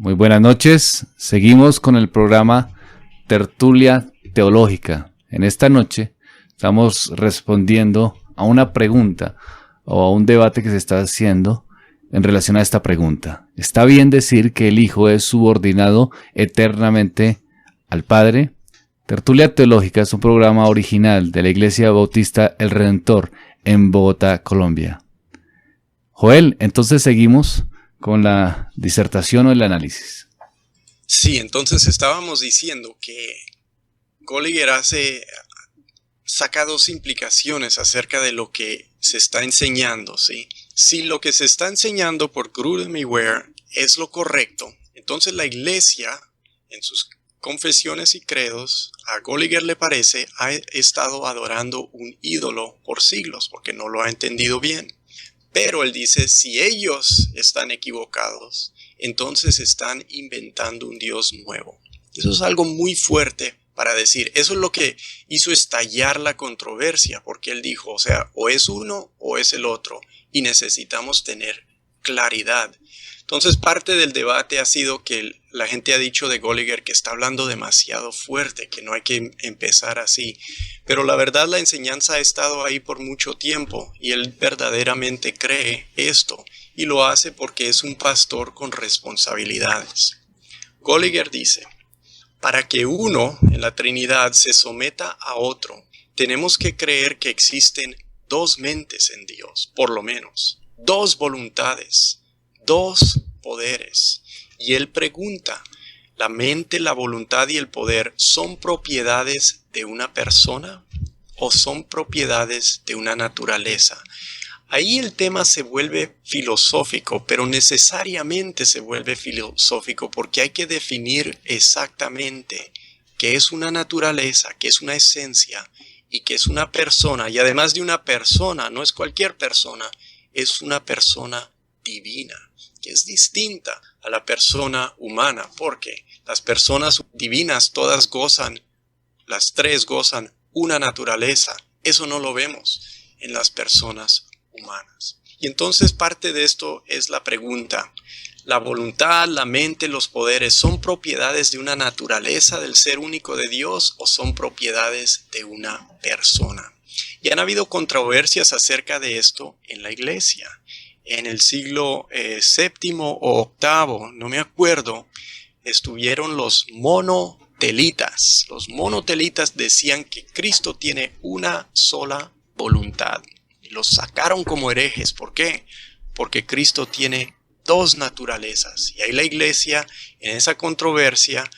Muy buenas noches. Seguimos con el programa Tertulia Teológica. En esta noche estamos respondiendo a una pregunta o a un debate que se está haciendo en relación a esta pregunta. ¿Está bien decir que el Hijo es subordinado eternamente al Padre? Tertulia Teológica es un programa original de la Iglesia Bautista El Redentor en Bogotá, Colombia. Joel, entonces seguimos con la disertación o el análisis. Sí, entonces estábamos diciendo que Gallagher saca dos implicaciones acerca de lo que se está enseñando, ¿sí? Si lo que se está enseñando por Grudem y Ware es lo correcto, entonces la Iglesia, en sus confesiones y credos, a Gallagher le parece, ha estado adorando un ídolo por siglos, porque no lo ha entendido bien. Pero él dice, si ellos están equivocados, entonces están inventando un Dios nuevo. Eso es algo muy fuerte para decir. Eso es lo que hizo estallar la controversia, porque él dijo, o sea, o es uno o es el otro, y necesitamos tener claridad. Entonces parte del debate ha sido que la gente ha dicho de Gallagher que está hablando demasiado fuerte, que no hay que empezar así. Pero la verdad, la enseñanza ha estado ahí por mucho tiempo y él verdaderamente cree esto y lo hace porque es un pastor con responsabilidades. Gallagher dice, para que uno en la Trinidad se someta a otro, tenemos que creer que existen dos mentes en Dios, por lo menos, dos voluntades, dos poderes. Y él pregunta, ¿la mente, la voluntad y el poder son propiedades de una persona o son propiedades de una naturaleza? Ahí el tema se vuelve filosófico, pero necesariamente se vuelve filosófico porque hay que definir exactamente qué es una naturaleza, qué es una esencia y qué es una persona. Y además de una persona, no es cualquier persona, es una persona divina, que es distinta a la persona humana, porque las personas divinas todas gozan, las tres gozan una naturaleza. Eso no lo vemos en las personas humanas. Y entonces parte de esto es la pregunta, ¿la voluntad, la mente, los poderes son propiedades de una naturaleza del ser único de Dios o son propiedades de una persona? Y han habido controversias acerca de esto en la iglesia. En el siglo VII o VIII, no me acuerdo, estuvieron los monotelitas. Los monotelitas decían que Cristo tiene una sola voluntad. Y los sacaron como herejes. ¿Por qué? Porque Cristo tiene dos naturalezas. Y ahí la iglesia, en esa controversia,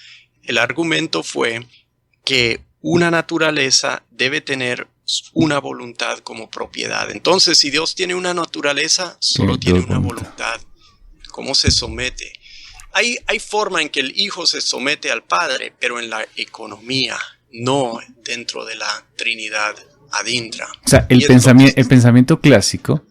el argumento fue que una naturaleza debe tener una voluntad como propiedad. Entonces, si Dios tiene una naturaleza, solo tiene una voluntad. ¿Cómo se somete? Hay forma en que el Hijo se somete al Padre, pero en la economía, no dentro de la Trinidad adintra. O sea, el pensamiento clásico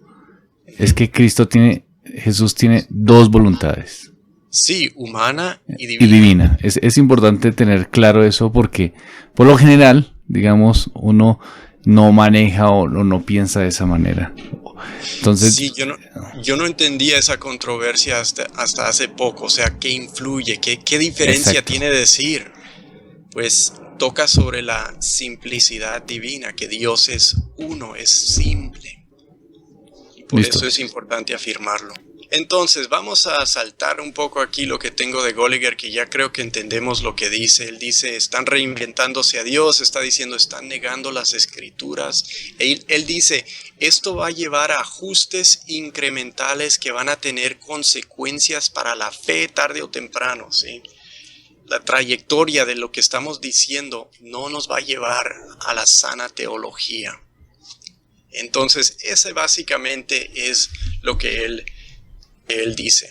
es que Jesús tiene dos voluntades. Sí, humana y divina. Es importante tener claro eso porque, por lo general, digamos, uno no maneja o no piensa de esa manera. Entonces, sí, yo no entendía esa controversia hasta hace poco. O sea, ¿qué influye? ¿Qué diferencia exacto. tiene decir? Pues toca sobre la simplicidad divina, que Dios es uno, es simple. Y por Listo. eso es importante afirmarlo. Entonces, vamos a saltar un poco aquí lo que tengo de Gallagher, que ya creo que entendemos lo que dice. Él dice, están reinventándose a Dios, está diciendo, están negando las escrituras. Él dice, esto va a llevar a ajustes incrementales que van a tener consecuencias para la fe tarde o temprano, ¿sí? La trayectoria de lo que estamos diciendo no nos va a llevar a la sana teología. Entonces, ese básicamente es lo que él dice.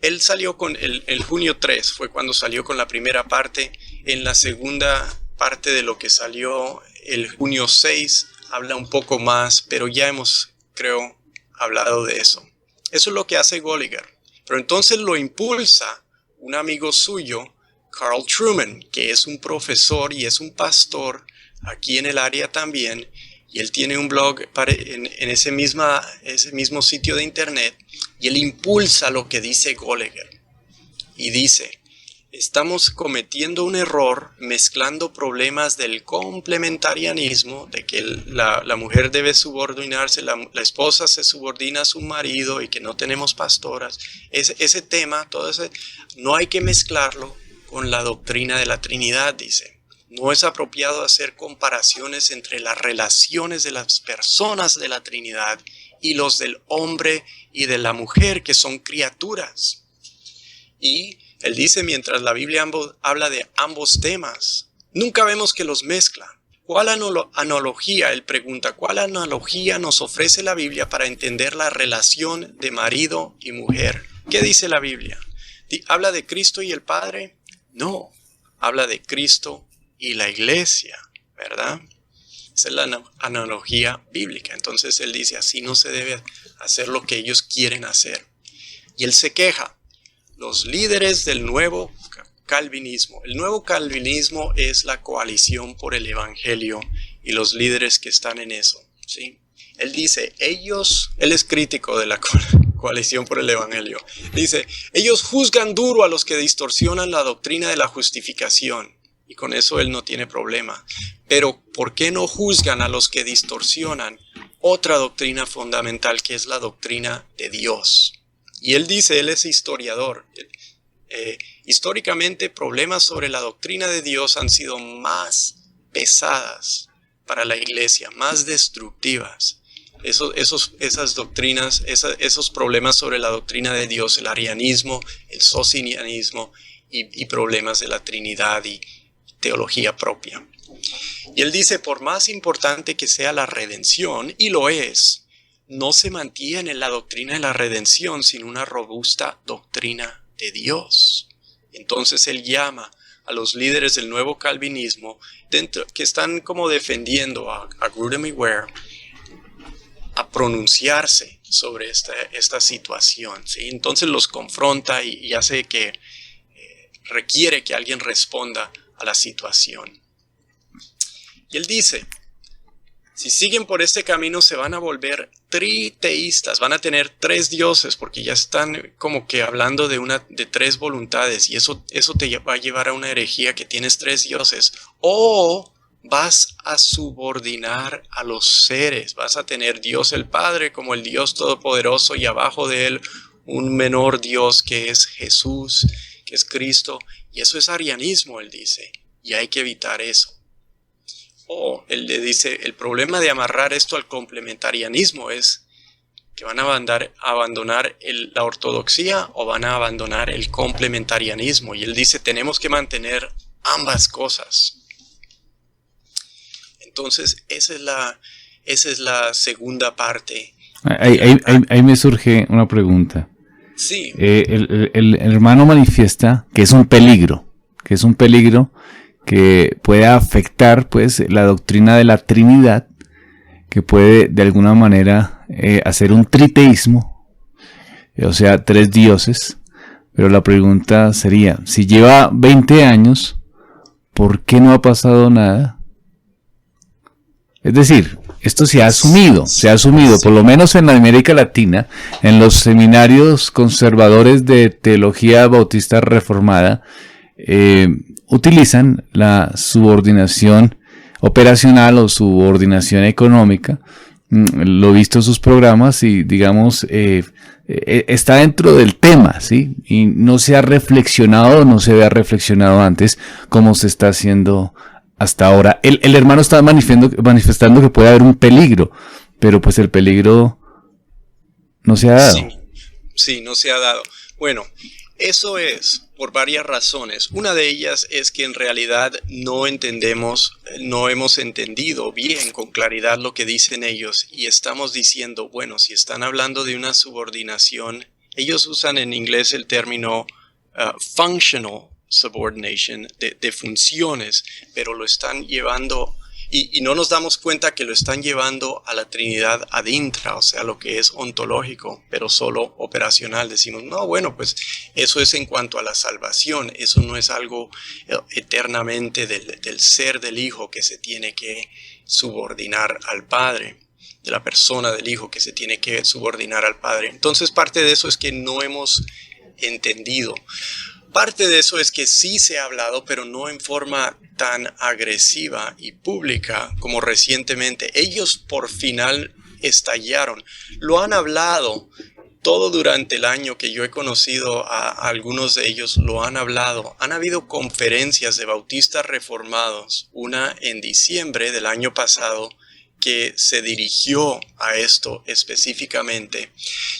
Él salió con el junio 3, fue cuando salió con la primera parte. En la segunda parte de lo que salió el junio 6, habla un poco más, pero ya hemos, creo, hablado de eso. Eso es lo que hace Gallagher. Pero entonces lo impulsa un amigo suyo, Carl Trueman, que es un profesor y es un pastor aquí en el área también. Y él tiene un blog en ese mismo sitio de internet. Y él impulsa lo que dice Gallagher. y dice: estamos cometiendo un error mezclando problemas del complementarianismo, de que la mujer debe subordinarse, la esposa se subordina a su marido y que no tenemos pastoras. Ese tema, todo ese, no hay que mezclarlo con la doctrina de la Trinidad, dice. No es apropiado hacer comparaciones entre las relaciones de las personas de la Trinidad y los del hombre y de la mujer, que son criaturas. Y él dice, mientras la Biblia habla de ambos temas, nunca vemos que los mezcla. ¿Cuál analogía? Él pregunta, ¿cuál analogía nos ofrece la Biblia para entender la relación de marido y mujer? ¿Qué dice la Biblia? ¿Habla de Cristo y el Padre? No, habla de Cristo y la iglesia, ¿verdad? Esa es la analogía bíblica. Entonces él dice, así no se debe hacer lo que ellos quieren hacer. Y él se queja. Los líderes del nuevo calvinismo. El nuevo calvinismo es la coalición por el evangelio y los líderes que están en eso, ¿sí? Él dice, él es crítico de la coalición por el evangelio. Dice, ellos juzgan duro a los que distorsionan la doctrina de la justificación. Y con eso él no tiene problema. Pero ¿por qué no juzgan a los que distorsionan otra doctrina fundamental, que es la doctrina de Dios? Y él dice, él es historiador. Históricamente, problemas sobre la doctrina de Dios han sido más pesadas para la iglesia, más destructivas. Esas doctrinas, esos problemas sobre la doctrina de Dios, el arianismo, el socinianismo y problemas de la Trinidad y teología propia. Y él dice, por más importante que sea la redención, y lo es, no se mantiene en la doctrina de la redención sin una robusta doctrina de Dios. Entonces él llama a los líderes del nuevo calvinismo, que están como defendiendo a Grudem y Ware, a pronunciarse sobre esta situación, ¿sí? Entonces los confronta y hace que requiere que alguien responda a la situación. Y él dice, si siguen por este camino se van a volver triteístas, van a tener tres dioses, porque ya están como que hablando de tres voluntades, y eso te va a llevar a una herejía, que tienes tres dioses. O vas a subordinar a los seres, vas a tener Dios el Padre como el Dios Todopoderoso, y abajo de él un menor Dios que es Jesús, que es Cristo, y eso es arianismo, él dice, y hay que evitar eso. O él le dice, el problema de amarrar esto al complementarianismo es que van a abandonar la ortodoxia o van a abandonar el complementarianismo. Y él dice, tenemos que mantener ambas cosas. Entonces, esa es la segunda parte. Ahí me surge una pregunta. Sí. El hermano manifiesta que es un peligro, que puede afectar pues la doctrina de la Trinidad, que puede de alguna manera hacer un triteísmo, o sea, tres dioses. Pero la pregunta sería, si lleva 20 años, ¿por qué no ha pasado nada? Es decir, esto se ha asumido, por lo menos en la América Latina, en los seminarios conservadores de teología bautista reformada, utilizan la subordinación operacional o subordinación económica. Lo he visto en sus programas y, digamos, está dentro del tema, ¿sí? Y no se había reflexionado antes como se está haciendo hasta ahora. El hermano está manifestando que puede haber un peligro, pero pues el peligro no se ha dado. Sí, no se ha dado. Bueno, eso es por varias razones. Una de ellas es que en realidad no hemos entendido bien con claridad lo que dicen ellos, y estamos diciendo, bueno, si están hablando de una subordinación, ellos usan en inglés el término functional subordination, de funciones, pero lo están llevando, y no nos damos cuenta que lo están llevando a la Trinidad ad intra, o sea, lo que es ontológico, pero solo operacional. Decimos, no, bueno, pues eso es en cuanto a la salvación, eso no es algo eternamente del ser del Hijo que se tiene que subordinar al Padre, de la persona del Hijo que se tiene que subordinar al Padre. Entonces parte de eso es que no hemos entendido. Parte de eso es que sí se ha hablado, pero no en forma tan agresiva y pública como recientemente. Ellos por final estallaron. Lo han hablado todo durante el año que yo he conocido a algunos de ellos, lo han hablado. Han habido conferencias de bautistas reformados, una en diciembre del año pasado, que se dirigió a esto específicamente.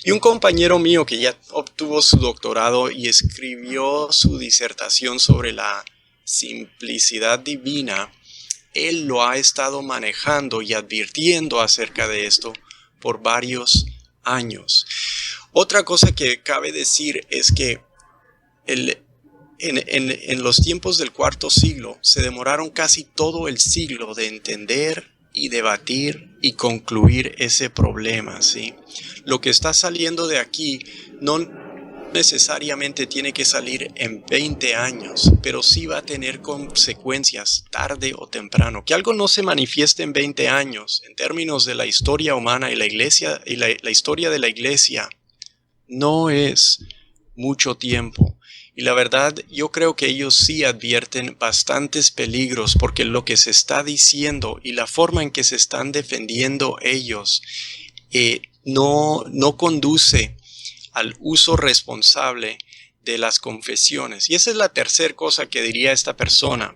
Y un compañero mío que ya obtuvo su doctorado y escribió su disertación sobre la simplicidad divina, él lo ha estado manejando y advirtiendo acerca de esto por varios años. Otra cosa que cabe decir es que en los tiempos del cuarto siglo se demoraron casi todo el siglo de entender y debatir y concluir ese problema, ¿sí? Lo que está saliendo de aquí no necesariamente tiene que salir en 20 años, pero sí va a tener consecuencias tarde o temprano. Que algo no se manifieste en 20 años, en términos de la historia humana y la iglesia y la historia de la iglesia, no es mucho tiempo. Y la verdad, yo creo que ellos sí advierten bastantes peligros, porque lo que se está diciendo y la forma en que se están defendiendo ellos no conduce al uso responsable de las confesiones. Y esa es la tercera cosa que diría esta persona.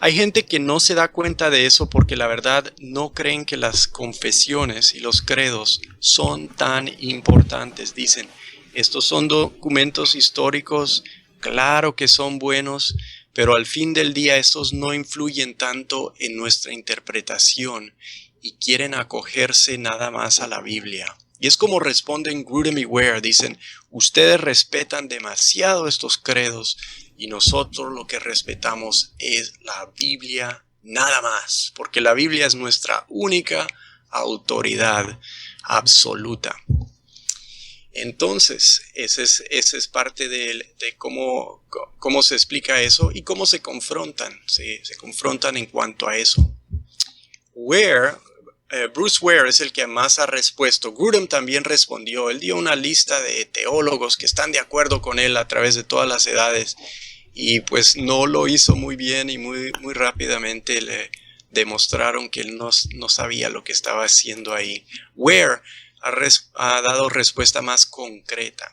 Hay gente que no se da cuenta de eso porque la verdad no creen que las confesiones y los credos son tan importantes. Dicen, estos son documentos históricos, claro que son buenos, pero al fin del día estos no influyen tanto en nuestra interpretación y quieren acogerse nada más a la Biblia. Y es como responden Grudem y Ware, dicen, ustedes respetan demasiado estos credos y nosotros lo que respetamos es la Biblia nada más, porque la Biblia es nuestra única autoridad absoluta. Entonces, ese es parte de cómo se explica eso y cómo se confrontan. Se confrontan en cuanto a eso. Bruce Ware es el que más ha respuesto. Grudem también respondió. Él dio una lista de teólogos que están de acuerdo con él a través de todas las edades. Y pues no lo hizo muy bien y muy rápidamente le demostraron que él no sabía lo que estaba haciendo ahí. Ware ha dado respuesta más concreta.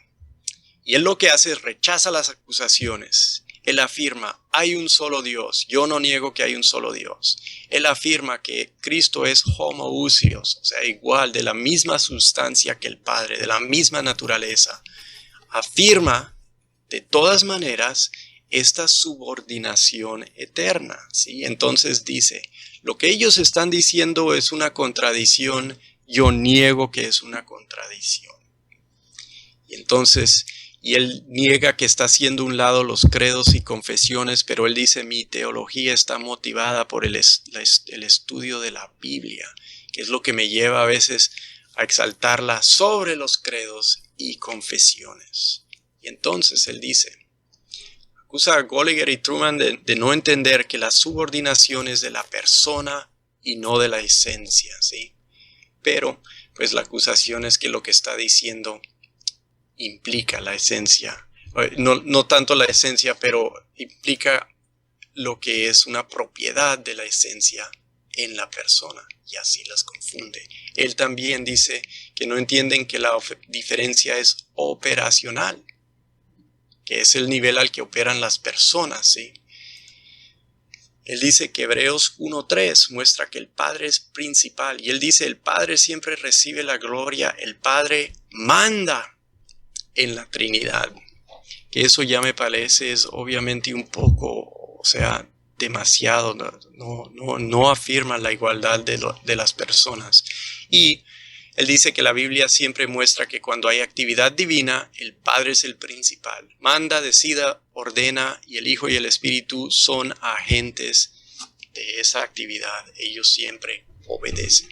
Y él lo que hace es rechaza las acusaciones. Él afirma, hay un solo Dios. Yo no niego que hay un solo Dios. Él afirma que Cristo es homoousios, o sea, igual, de la misma sustancia que el Padre, de la misma naturaleza. Afirma, de todas maneras, esta subordinación eterna, ¿sí? Entonces dice, lo que ellos están diciendo es una contradicción. Yo niego que es una contradicción. Y entonces, y él niega que está haciendo un lado los credos y confesiones, pero él dice, mi teología está motivada por el estudio de la Biblia, que es lo que me lleva a veces a exaltarla sobre los credos y confesiones. Y entonces él dice, acusa a Gallagher y Truman de no entender que la subordinación es de la persona y no de la esencia, ¿sí? Pero, pues la acusación es que lo que está diciendo implica la esencia. No tanto la esencia, pero implica lo que es una propiedad de la esencia en la persona. Y así las confunde. Él también dice que no entienden que la diferencia es operacional, que es el nivel al que operan las personas, ¿sí? Él dice que Hebreos 1:3 muestra que el Padre es principal. Y él dice, el Padre siempre recibe la gloria. El Padre manda en la Trinidad. Que eso ya me parece es obviamente un poco, o sea, demasiado. No afirma la igualdad de las personas. Y él dice que la Biblia siempre muestra que cuando hay actividad divina, el Padre es el principal. Manda, decida, ordena, y el Hijo y el Espíritu son agentes de esa actividad. Ellos siempre obedecen.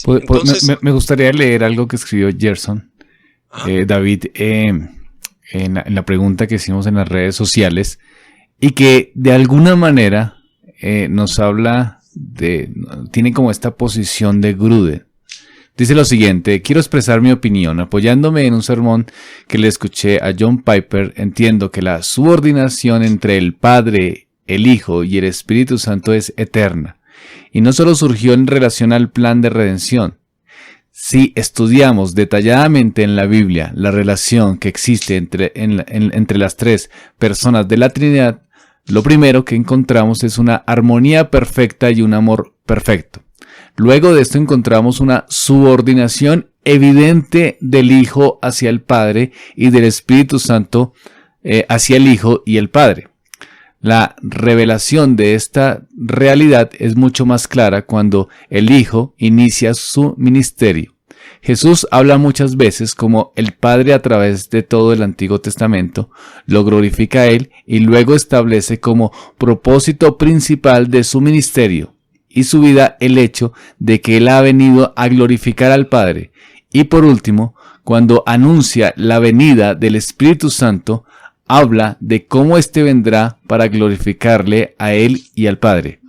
Entonces, me gustaría leer algo que escribió Gerson, David, en la pregunta que hicimos en las redes sociales, y que de alguna manera nos habla tiene como esta posición de Grudem. Dice lo siguiente: quiero expresar mi opinión. Apoyándome en un sermón que le escuché a John Piper, entiendo que la subordinación entre el Padre, el Hijo y el Espíritu Santo es eterna, y no solo surgió en relación al plan de redención. Si estudiamos detalladamente en la Biblia la relación que existe entre las tres personas de la Trinidad, lo primero que encontramos es una armonía perfecta y un amor perfecto. Luego de esto encontramos una subordinación evidente del Hijo hacia el Padre y del Espíritu Santo hacia el Hijo y el Padre. La revelación de esta realidad es mucho más clara cuando el Hijo inicia su ministerio. Jesús habla muchas veces como el Padre a través de todo el Antiguo Testamento, lo glorifica a Él y luego establece como propósito principal de su ministerio y su vida el hecho de que Él ha venido a glorificar al Padre. Y por último, cuando anuncia la venida del Espíritu Santo, habla de cómo éste vendrá para glorificarle a Él y al Padre.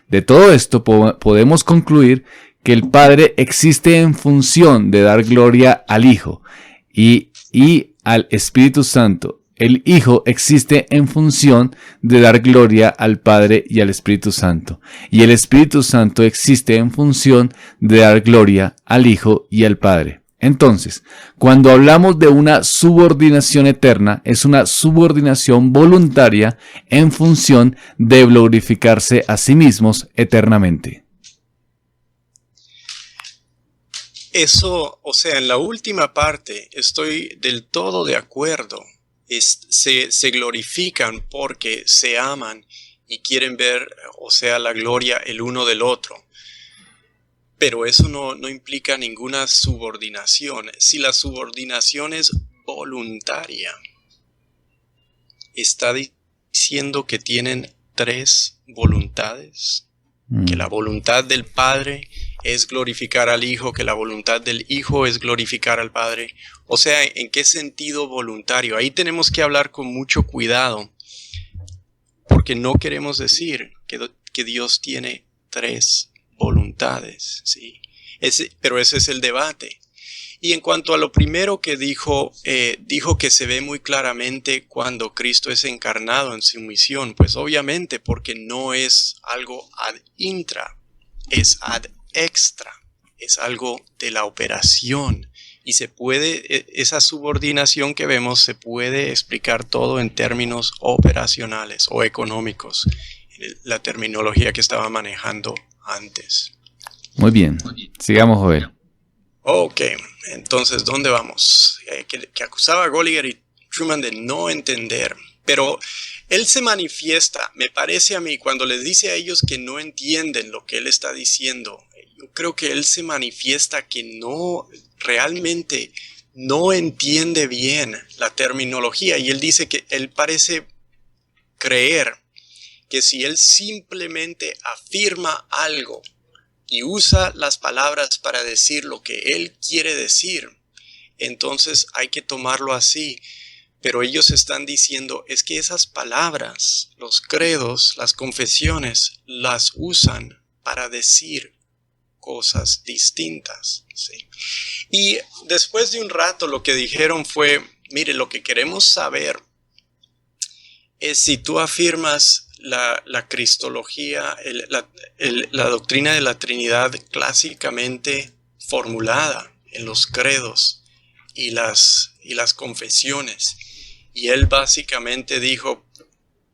De todo esto podemos concluir que el Padre existe en función de dar gloria al Hijo y al Espíritu Santo. El Hijo existe en función de dar gloria al Padre y al Espíritu Santo. Y el Espíritu Santo existe en función de dar gloria al Hijo y al Padre. Entonces, cuando hablamos de una subordinación eterna, es una subordinación voluntaria en función de glorificarse a sí mismos eternamente. Eso, o sea, en la última parte estoy del todo de acuerdo. Se glorifican porque se aman y quieren ver, o sea, la gloria el uno del otro. Pero eso no implica ninguna subordinación. Si la subordinación es voluntaria, está diciendo que tienen tres voluntades. Que la voluntad del Padre es glorificar al Hijo, que la voluntad del Hijo es glorificar al Padre. O sea, ¿en qué sentido voluntario? Ahí tenemos que hablar con mucho cuidado, porque no queremos decir que Dios tiene tres voluntades, ¿sí? Pero ese es el debate. Y en cuanto a lo primero que dijo que se ve muy claramente cuando Cristo es encarnado en su misión, pues obviamente porque no es algo ad intra, es ad extra, es algo de la operación. Y esa subordinación que vemos se puede explicar todo en términos operacionales o económicos, la terminología que estaba manejando antes. Muy bien, sigamos, Joel. Ok, entonces, ¿dónde vamos? Que acusaba a Gallagher y Truman de no entender, pero él se manifiesta, me parece a mí, cuando les dice a ellos que no entienden lo que él está diciendo. Yo creo que él se manifiesta que realmente no entiende bien la terminología, y él dice que él parece creer que si él simplemente afirma algo y usa las palabras para decir lo que él quiere decir, entonces hay que tomarlo así. Pero ellos están diciendo, es que esas palabras, los credos, las confesiones, las usan para decir cosas distintas, ¿sí? Y después de un rato lo que dijeron fue, mire, lo que queremos saber es si tú afirmas la cristología, la doctrina de la Trinidad clásicamente formulada en los credos y las confesiones. Y él básicamente dijo,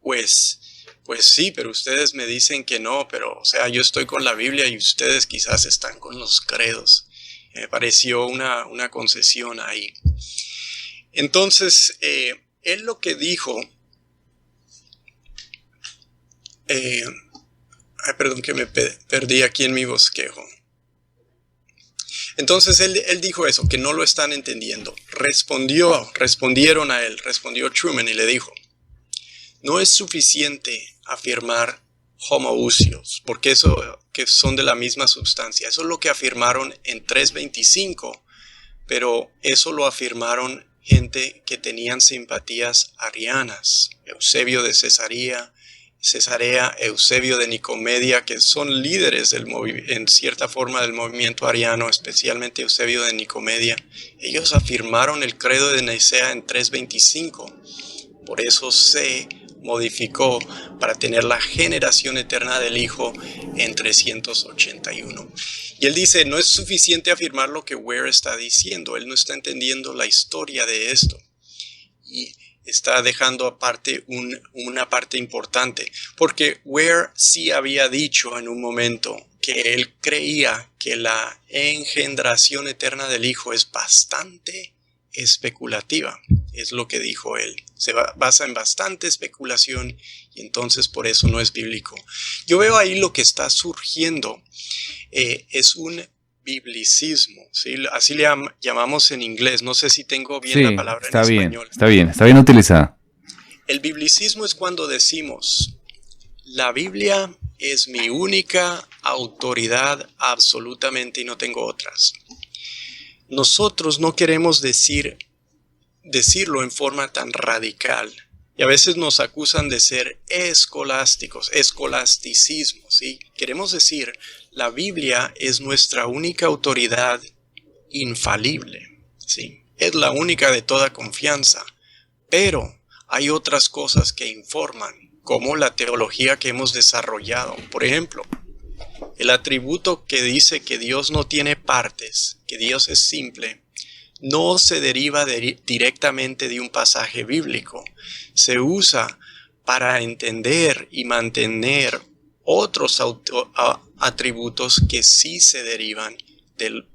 pues sí, pero ustedes me dicen que no, pero o sea, yo estoy con la Biblia y ustedes quizás están con los credos. Me pareció una concesión ahí. Entonces, él lo que dijo, perdón que me perdí aquí en mi bosquejo. Entonces él dijo eso, que no lo están entendiendo. Respondieron a él, respondió Truman y le dijo, no es suficiente afirmar homoousios, porque eso que son de la misma sustancia. Eso es lo que afirmaron en 325, pero eso lo afirmaron gente que tenían simpatías arianas. Eusebio de Cesarea, Cesarea, Eusebio de Nicomedia, que son líderes en cierta forma del movimiento ariano, especialmente Eusebio de Nicomedia. Ellos afirmaron el credo de Nicea en 325. Por eso se modificó para tener la generación eterna del Hijo en 381. Y él dice, no es suficiente afirmar lo que Ware está diciendo, él no está entendiendo la historia de esto. Y está dejando aparte una parte importante, porque Ware sí había dicho en un momento que él creía que la engendración eterna del Hijo es bastante especulativa, es lo que dijo él. Se basa en bastante especulación y entonces por eso no es bíblico. Yo veo ahí lo que está surgiendo, es un biblicismo, ¿sí? Así le llamamos en inglés. No sé si tengo bien la palabra en español. Está bien utilizada. El biblicismo es cuando decimos, la Biblia es mi única autoridad absolutamente y no tengo otras. Nosotros no queremos decirlo en forma tan radical. Y a veces nos acusan de ser escolásticos, escolasticismo, ¿sí? Queremos decir, la Biblia es nuestra única autoridad infalible, ¿sí? Es la única de toda confianza, pero hay otras cosas que informan, como la teología que hemos desarrollado. Por ejemplo, el atributo que dice que Dios no tiene partes, que Dios es simple, no se deriva directamente de un pasaje bíblico. Se usa para entender y mantener otros atributos que sí se derivan del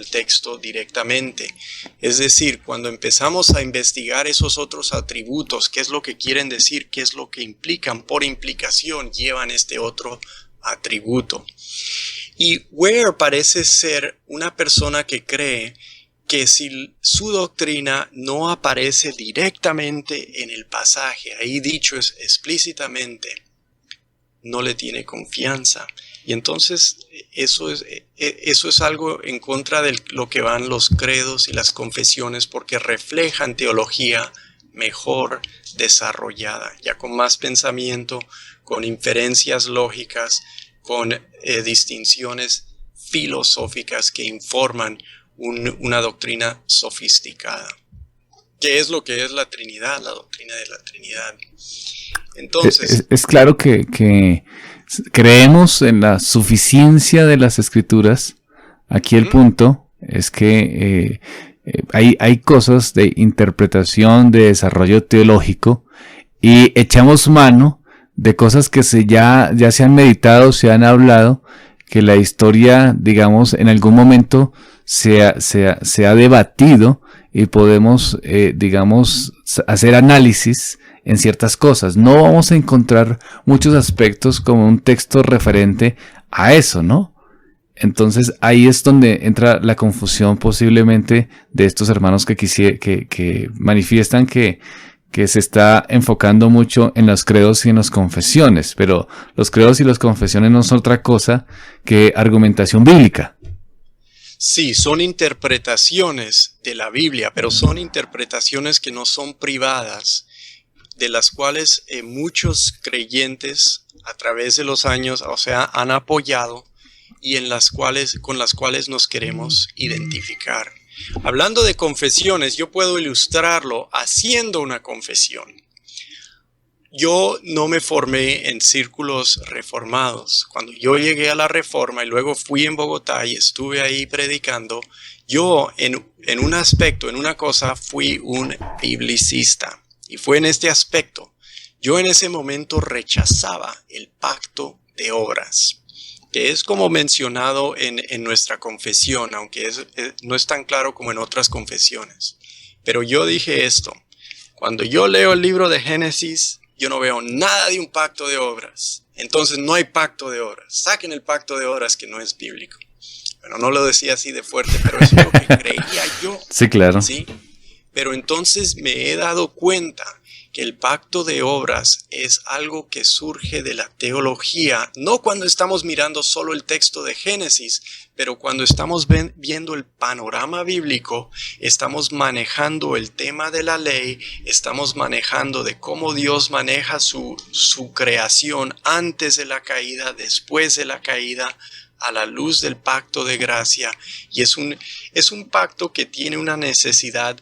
texto directamente. Es decir, cuando empezamos a investigar esos otros atributos, qué es lo que quieren decir, qué es lo que implican, por implicación llevan este otro atributo. Y Ware parece ser una persona que cree que si su doctrina no aparece directamente en el pasaje, ahí dicho explícitamente, no le tiene confianza. Y entonces eso es algo en contra de lo que van los credos y las confesiones, porque reflejan teología mejor desarrollada, ya con más pensamiento, con inferencias lógicas, con distinciones filosóficas que informan una doctrina sofisticada. ¿Qué es lo que es la Trinidad? La doctrina de la Trinidad. Entonces, es claro que creemos en la suficiencia de las Escrituras. Aquí el punto es que hay cosas de interpretación, de desarrollo teológico, y echamos mano de cosas que ya se han meditado, se han hablado, que la historia, digamos, en algún momento se ha debatido y podemos, digamos, hacer análisis en ciertas cosas. No vamos a encontrar muchos aspectos como un texto referente a eso, ¿no? Entonces ahí es donde entra la confusión posiblemente de estos hermanos que manifiestan que se está enfocando mucho en los credos y en las confesiones, pero los credos y las confesiones no son otra cosa que argumentación bíblica. Sí, son interpretaciones de la Biblia, pero son interpretaciones que no son privadas, de las cuales muchos creyentes a través de los años, han apoyado y con las cuales nos queremos identificar. Hablando de confesiones, yo puedo ilustrarlo haciendo una confesión. Yo no me formé en círculos reformados. Cuando yo llegué a la Reforma y luego fui en Bogotá y estuve ahí predicando, yo en un aspecto, en una cosa, fui un biblicista. Y fue en este aspecto. Yo en ese momento rechazaba el pacto de obras, que es como mencionado en nuestra confesión, aunque no es tan claro como en otras confesiones. Pero yo dije esto: cuando yo leo el libro de Génesis, yo no veo nada de un pacto de obras. Entonces no hay pacto de obras. Saquen el pacto de obras, que no es bíblico. Bueno, no lo decía así de fuerte, pero eso es lo que creía yo. Sí, claro. ¿Sí? Pero entonces me he dado cuenta que el pacto de obras es algo que surge de la teología, no cuando estamos mirando solo el texto de Génesis, pero cuando estamos viendo el panorama bíblico, estamos manejando el tema de la ley, estamos manejando de cómo Dios maneja su creación antes de la caída, después de la caída, a la luz del pacto de gracia. Y es un pacto que tiene una necesidad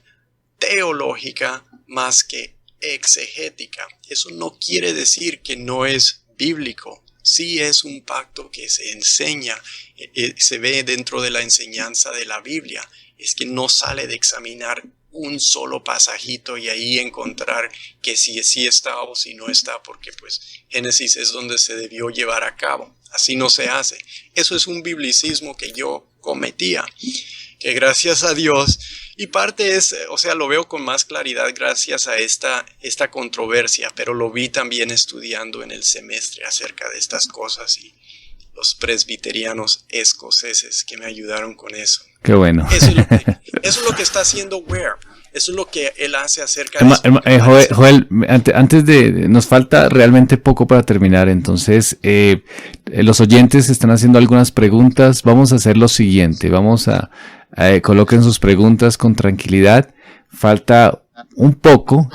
teológica más que exegética. Eso no quiere decir que no es bíblico. Sí es un pacto que se enseña, se ve dentro de la enseñanza de la Biblia. Es que no sale de examinar un solo pasajito y ahí encontrar que si sí está o si no está, porque pues Génesis es donde se debió llevar a cabo. Así no se hace. Eso es un biblicismo que yo cometía, que gracias a Dios, y parte es, o sea, lo veo con más claridad gracias a esta controversia, pero lo vi también estudiando en el semestre acerca de estas cosas y los presbiterianos escoceses que me ayudaron con eso. Qué bueno. Eso es lo que está haciendo Ware. Eso es lo que él hace acerca de Joel, antes nos falta realmente poco para terminar, entonces los oyentes están haciendo algunas preguntas. Vamos a hacer lo siguiente, coloquen sus preguntas con tranquilidad. Falta un poco,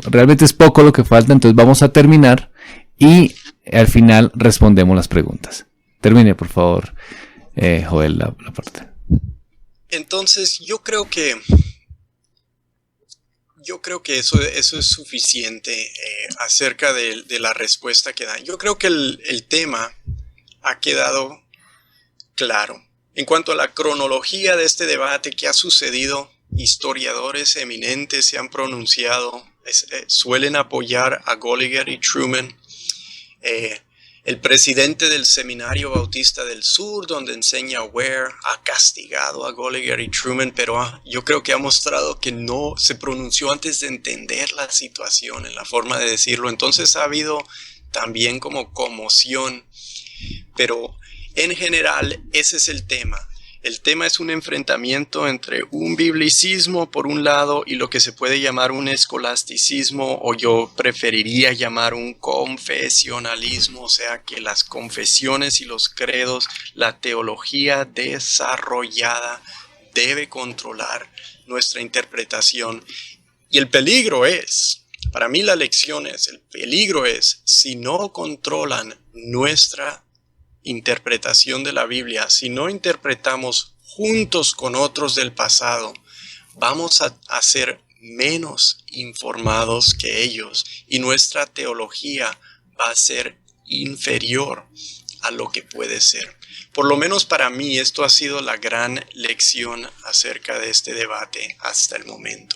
realmente es poco lo que falta, entonces vamos a terminar y al final respondemos las preguntas. Termine, por favor, Joel, la parte. Entonces, yo creo que eso es suficiente acerca de la respuesta que dan. Yo creo que el tema ha quedado claro. En cuanto a la cronología de este debate que ha sucedido, historiadores eminentes se han pronunciado, suelen apoyar a Gallagher y Truman. El presidente del Seminario Bautista del Sur, donde enseña Ware, ha castigado a Gallagher y Truman, pero yo creo que ha mostrado que no se pronunció antes de entender la situación en la forma de decirlo. Entonces ha habido también como conmoción, pero en general ese es el tema. El tema es un enfrentamiento entre un biblicismo por un lado y lo que se puede llamar un escolasticismo, o yo preferiría llamar un confesionalismo, o sea que las confesiones y los credos, la teología desarrollada debe controlar nuestra interpretación. Y el peligro es, para mí la lección es, el peligro es, si no controlan nuestra interpretación de la Biblia, si no interpretamos juntos con otros del pasado, vamos a ser menos informados que ellos y nuestra teología va a ser inferior a lo que puede ser. Por lo menos para mí esto ha sido la gran lección acerca de este debate hasta el momento.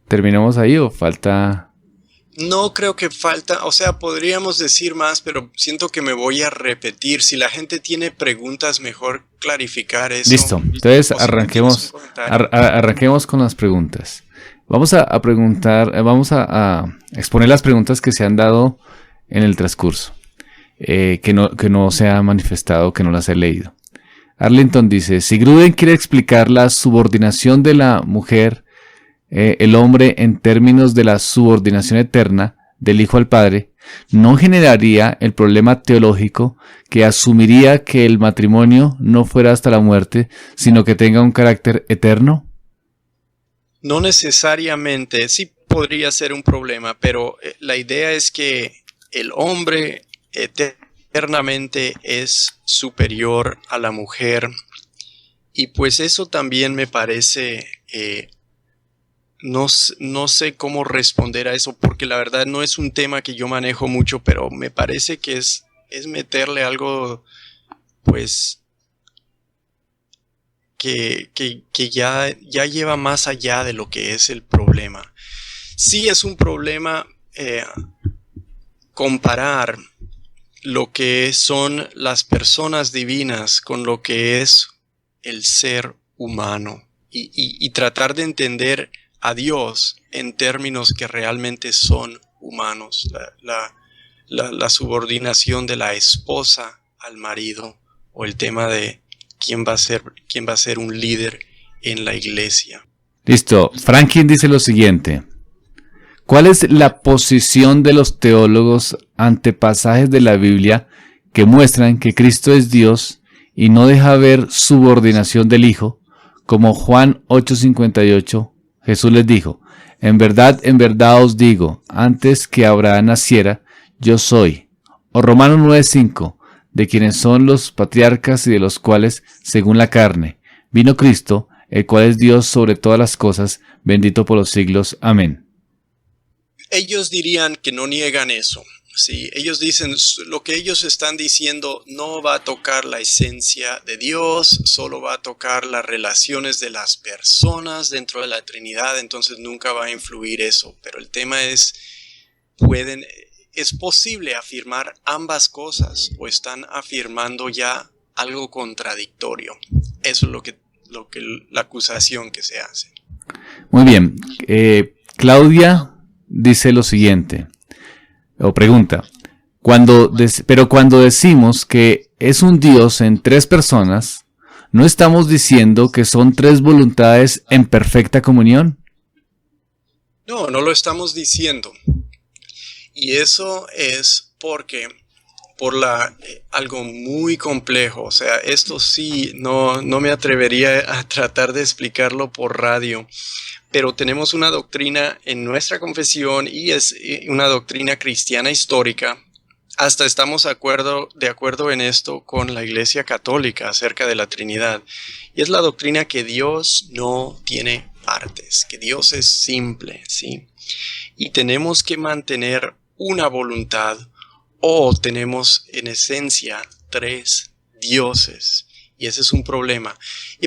¿Terminamos ahí o falta...? No creo que falta, o sea, podríamos decir más, pero siento que me voy a repetir. Si la gente tiene preguntas, mejor clarificar eso. Listo, entonces arranquemos con las preguntas. Vamos a preguntar, vamos a exponer las preguntas que se han dado en el transcurso, que no se ha manifestado, que no las he leído. Arlington dice, si Gruden quiere explicar la subordinación de la mujer, el hombre en términos de la subordinación eterna del Hijo al Padre, ¿no generaría el problema teológico que asumiría que el matrimonio no fuera hasta la muerte, sino que tenga un carácter eterno? No necesariamente, sí podría ser un problema, pero la idea es que el hombre eternamente es superior a la mujer, y pues eso también me parece... No sé cómo responder a eso, porque la verdad no es un tema que yo manejo mucho, pero me parece que es meterle algo, pues, que ya lleva más allá de lo que es el problema. Sí es un problema comparar lo que son las personas divinas con lo que es el ser humano y tratar de entender a Dios en términos que realmente son humanos, la subordinación de la esposa al marido, o el tema de quién va a ser un líder en la iglesia. Listo. Franklin dice lo siguiente. ¿Cuál es la posición de los teólogos ante pasajes de la Biblia que muestran que Cristo es Dios y no deja ver subordinación del Hijo? Como Juan 8:58, Jesús les dijo, en verdad os digo, antes que Abraham naciera, yo soy. O Romanos 9:5, de quienes son los patriarcas y de los cuales, según la carne, vino Cristo, el cual es Dios sobre todas las cosas, bendito por los siglos. Amén. Ellos dirían que no niegan eso. Sí, ellos dicen, lo que ellos están diciendo no va a tocar la esencia de Dios, solo va a tocar las relaciones de las personas dentro de la Trinidad, entonces nunca va a influir eso. Pero el tema es, ¿es posible afirmar ambas cosas o están afirmando ya algo contradictorio? Eso es la acusación que se hace. Muy bien. Claudia dice lo siguiente. O pregunta, pero cuando decimos que es un Dios en tres personas, ¿no estamos diciendo que son tres voluntades en perfecta comunión? No, no lo estamos diciendo. Y eso es porque algo muy complejo. O sea, esto sí, no me atrevería a tratar de explicarlo por radio. Pero tenemos una doctrina en nuestra confesión y es una doctrina cristiana histórica. Hasta estamos de acuerdo en esto con la Iglesia Católica acerca de la Trinidad. Y es la doctrina que Dios no tiene partes, que Dios es simple, ¿sí? Y tenemos que mantener una voluntad o tenemos en esencia tres dioses. Y ese es un problema.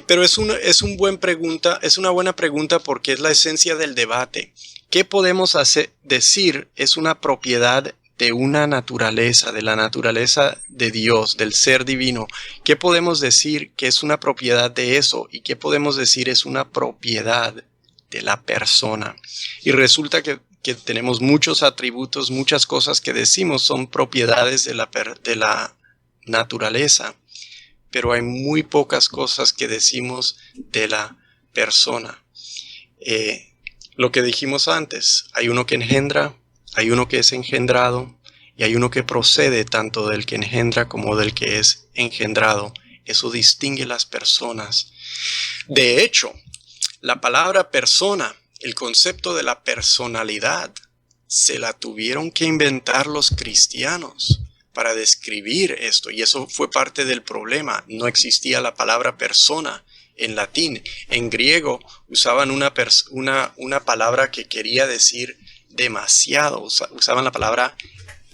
Pero es una buena pregunta porque es la esencia del debate. ¿Qué podemos decir es una propiedad de una naturaleza, de la naturaleza de Dios, del ser divino? ¿Qué podemos decir que es una propiedad de eso? ¿Y qué podemos decir es una propiedad de la persona? Y resulta que tenemos muchos atributos, muchas cosas que decimos son propiedades de la naturaleza. Pero hay muy pocas cosas que decimos de la persona. Lo que dijimos antes, hay uno que engendra, hay uno que es engendrado y hay uno que procede tanto del que engendra como del que es engendrado. Eso distingue las personas. De hecho, la palabra persona, el concepto de la personalidad, se la tuvieron que inventar los cristianos para describir esto, y eso fue parte del problema. No existía la palabra persona en latín. En griego usaban una palabra que quería decir demasiado. Usaban la palabra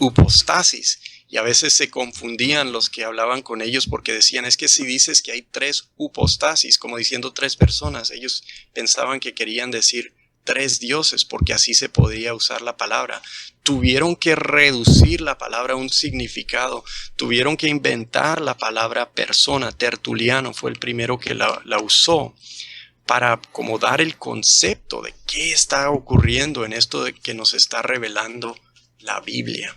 hypostasis, y a veces se confundían los que hablaban con ellos porque decían, es que si dices que hay tres hypostasis, como diciendo tres personas, ellos pensaban que querían decir tres dioses, porque así se podía usar la palabra. Tuvieron que reducir la palabra a un significado, tuvieron que inventar la palabra persona. Tertuliano fue el primero que la usó para acomodar el concepto de qué está ocurriendo en esto de que nos está revelando la Biblia.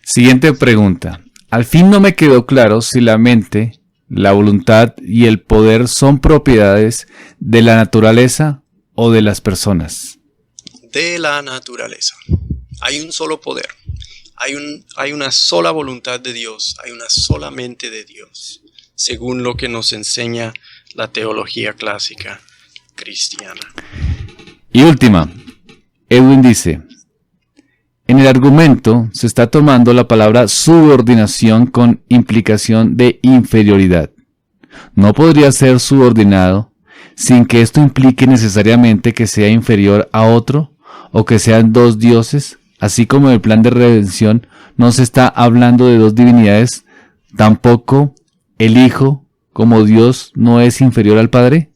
Siguiente pregunta. Al fin no me quedó claro si la mente, la voluntad y el poder son propiedades de la naturaleza o de las personas. De la naturaleza. Hay un solo poder, hay una sola voluntad de Dios, hay una sola mente de Dios, según lo que nos enseña la teología clásica cristiana. Y última, Edwin dice, en el argumento se está tomando la palabra subordinación con implicación de inferioridad. ¿No podría ser subordinado sin que esto implique necesariamente que sea inferior a otro o que sean dos dioses? Así como en el plan de redención no se está hablando de dos divinidades, tampoco el Hijo como Dios no es inferior al Padre.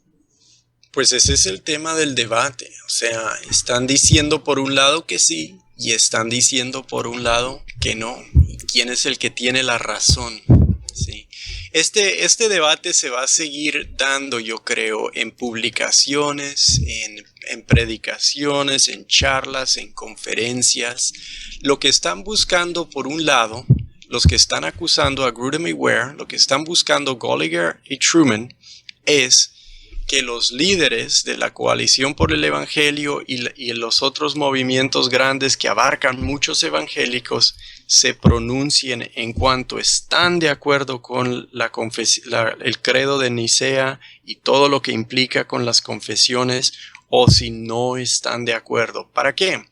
Pues ese es el tema del debate. O sea, están diciendo por un lado que sí y están diciendo por un lado que no. ¿Y quién es el que tiene la razón? Sí. Este debate se va a seguir dando, yo creo, en publicaciones, en predicaciones, en charlas, en conferencias. Lo que están buscando, por un lado, los que están acusando a Grudem y Ware, lo que están buscando Gallagher y Truman, es que los líderes de la Coalición por el Evangelio y los otros movimientos grandes que abarcan muchos evangélicos se pronuncien en cuanto están de acuerdo con el credo de Nicea y todo lo que implica con las confesiones, o si no están de acuerdo. ¿Para qué?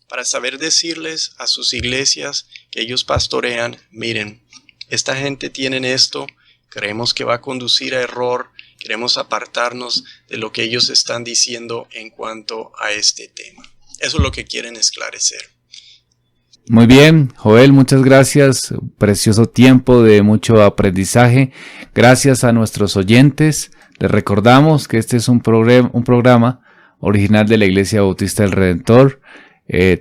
Para saber decirles a sus iglesias que ellos pastorean: miren, esta gente tiene esto, creemos que va a conducir a error, queremos apartarnos de lo que ellos están diciendo en cuanto a este tema. Eso es lo que quieren esclarecer. Muy bien, Joel, muchas gracias. Un precioso tiempo de mucho aprendizaje. Gracias a nuestros oyentes. Les recordamos que este es un programa original de la Iglesia Bautista del Redentor,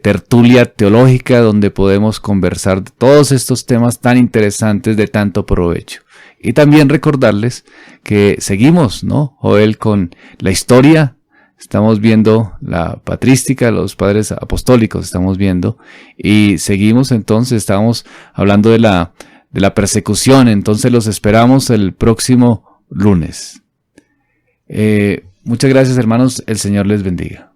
tertulia teológica, donde podemos conversar de todos estos temas tan interesantes de tanto provecho. Y también recordarles que seguimos, ¿no, Joel, con la historia? Estamos viendo la patrística, los padres apostólicos estamos viendo, y seguimos entonces, estamos hablando de la persecución. Entonces los esperamos el próximo lunes. Muchas gracias, hermanos, el Señor les bendiga.